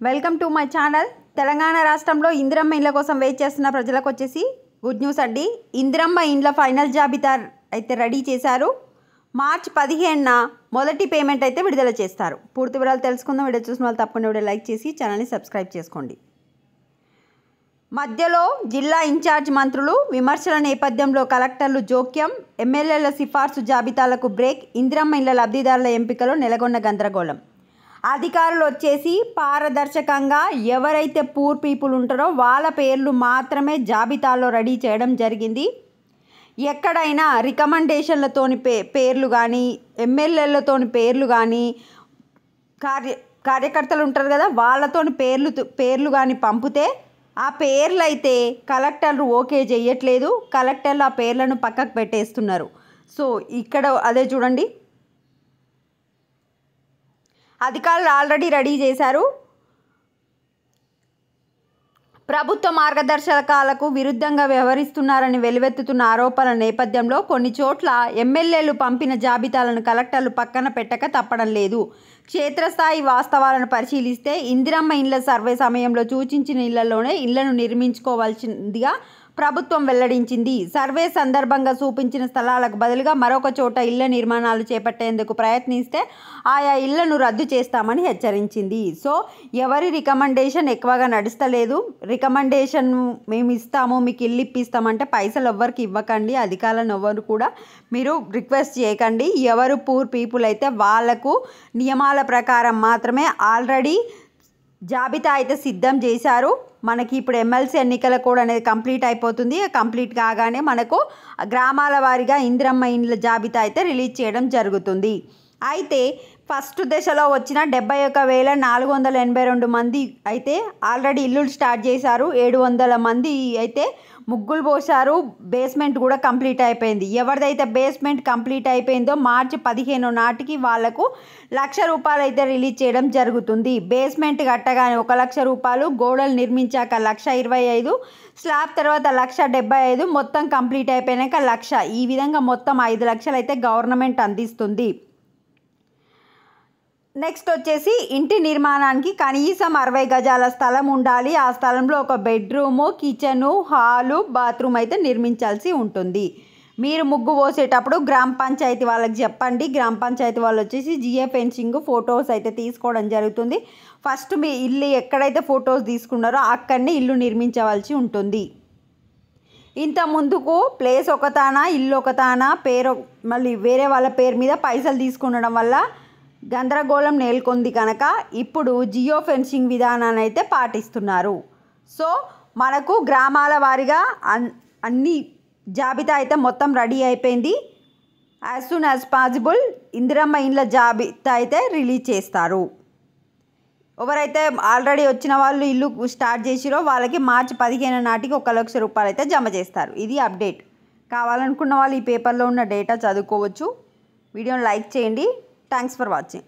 Welcome to my channel. Telangana రాష్ట్రంలో ఇందిరమ్మ ఇండ్ల కోసం వెయిట్ చేస్తున్న ప్రజలకు వచ్చేసి గుడ్ న్యూస్ అండి. ఇందిరమ్మ ఇండ్ల ఫైనల్ జాబితా అయితే రెడీ చేశారు. మార్చి 15న మొదటి పేమెంట్ అయితే విడుదల చేస్తారు. పూర్తి వివరాలు తెలుసుకుందాం. వీడియో చూసిన వాళ్ళు తప్పకుండా వీడియో లైక్ చేసి ఛానల్ని సబ్స్క్రైబ్ చేసుకోండి. మధ్యలో జిల్లా ఇన్ఛార్జ్ మంత్రులు విమర్శల నేపథ్యంలో కలెక్టర్లు జోక్యం, ఎమ్మెల్యేల సిఫార్సు జాబితాలకు బ్రేక్, ఇందిరమ్మ ఇండ్ల లబ్ధిదారుల ఎంపికలో నెలకొన్న గందరగోళం. అధికారులు వచ్చేసి పారదర్శకంగా ఎవరైతే పూర్ పీపుల్ ఉంటారో వాళ్ళ పేర్లు మాత్రమే జాబితాలో రెడీ చేయడం జరిగింది. ఎక్కడైనా రికమెండేషన్లతోని పేర్లు కానీ, ఎమ్మెల్యేలతోని పేర్లు కానీ, కార్యకర్తలు ఉంటారు కదా వాళ్ళతోని పేర్లు కానీ పంపితే ఆ పేర్లు అయితే కలెక్టర్లు ఓకే చేయట్లేదు. కలెక్టర్లు ఆ పేర్లను పక్కకు పెట్టేస్తున్నారు. సో ఇక్కడ అదే చూడండి, అధికారులు ఆల్రెడీ రెడీ చేశారు. ప్రభుత్వ మార్గదర్శకాలకు విరుద్ధంగా వ్యవహరిస్తున్నారని వెలువెత్తుతున్న ఆరోపణల నేపథ్యంలో కొన్ని చోట్ల ఎమ్మెల్యేలు పంపిన జాబితాలను కలెక్టర్లు పక్కన పెట్టక తప్పడం లేదు. క్షేత్రస్థాయి వాస్తవాలను పరిశీలిస్తే ఇందిరమ్మ ఇండ్ల సర్వే సమయంలో సూచించిన ఇళ్లలోనే ఇళ్లను నిర్మించుకోవాల్సిందిగా ప్రభుత్వం వెల్లడించింది. సర్వే సందర్భంగా చూపించిన స్థలాలకు బదులుగా మరొక చోట ఇళ్ల నిర్మాణాలు చేపట్టేందుకు ప్రయత్నిస్తే ఆయా ఇళ్లను రద్దు చేస్తామని హెచ్చరించింది. సో ఎవరి రికమెండేషన్ ఎక్కువగా నడుస్తలేదు. రికమెండేషన్ మేము ఇస్తాము, మీకు ఇల్లు ఇప్పిస్తామంటే పైసలు ఎవ్వరికి ఇవ్వకండి. అధికారులను ఎవరు కూడా మీరు రిక్వెస్ట్ చేయకండి. ఎవరు పూర్ పీపుల్ అయితే వాళ్లకు నియమాల ప్రకారం మాత్రమే ఆల్రెడీ జాబితా అయితే సిద్ధం చేశారు. మనకి ఇప్పుడు ఎమ్మెల్సీ ఎన్నికల కోడ్ అనేది కంప్లీట్ అయిపోతుంది. కంప్లీట్ కాగానే మనకు గ్రామాల వారీగా ఇందిరమ్మ ఇండ్ల జాబితా అయితే రిలీజ్ చేయడం జరుగుతుంది. అయితే ఫస్ట్ దశలో వచ్చిన 71,482 మంది అయితే ఆల్రెడీ ఇల్లులు స్టార్ట్ చేశారు. 700 మంది అయితే ముగ్గులు పోశారు. బేస్మెంట్ కూడా కంప్లీట్ అయిపోయింది. ఎవరిదైతే బేస్మెంట్ కంప్లీట్ అయిపోయిందో మార్చి 15 నాటికి వాళ్లకు ₹1,00,000 అయితే రిలీజ్ చేయడం జరుగుతుంది. బేస్మెంట్ కట్టగానే ₹1,00,000, గోడలు నిర్మించాక ₹1,25,000, స్లాబ్ తర్వాత ₹1,75,000, మొత్తం కంప్లీట్ అయిపోయాక ₹1,00,000. ఈ విధంగా మొత్తం ₹5,00,000 అయితే గవర్నమెంట్ అందిస్తుంది. నెక్స్ట్ వచ్చేసి ఇంటి నిర్మాణానికి కనీసం 60 గజాల స్థలం ఉండాలి. ఆ స్థలంలో ఒక బెడ్రూము, కిచెను, హాలు, బాత్రూమ్ అయితే నిర్మించాల్సి ఉంటుంది. మీరు ముగ్గు పోసేటప్పుడు గ్రామ పంచాయతీ వాళ్ళకి చెప్పండి. గ్రామ పంచాయతీ వాళ్ళు వచ్చేసి జియో ఫెన్సింగ్ ఫొటోస్ అయితే తీసుకోవడం జరుగుతుంది. ఫస్ట్ మీ ఇల్లు ఎక్కడైతే ఫొటోస్ తీసుకున్నారో అక్కడనే ఇల్లు నిర్మించవలసి ఉంటుంది. ఇంత ముందుకు ప్లేస్ ఒకతానా, ఇల్లు ఒకతానా, పేరు మళ్ళీ వేరే వాళ్ళ పేరు మీద పైసలు తీసుకునడం వల్ల గందరగోళం నెలకొంది కనుక ఇప్పుడు జియో ఫెన్సింగ్ విధానాన్ని అయితే పాటిస్తున్నారు. సో మనకు గ్రామాల వారీగా అన్ని జాబితా అయితే మొత్తం రెడీ అయిపోయింది. As soon as possible Indiramma ఇండ్ల జాబితా అయితే రిలీజ్ చేస్తారు. ఎవరైతే ఆల్రెడీ వచ్చిన వాళ్ళు ఇల్లు స్టార్ట్ చేసిరో వాళ్ళకి మార్చి 15 నాటికి ₹1,00,000 అయితే జమ చేస్తారు. ఇది అప్డేట్. కావాలనుకున్న వాళ్ళు ఈ పేపర్లో ఉన్న డేటా చదువుకోవచ్చు. వీడియోని లైక్ చేయండి. Thanks for watching.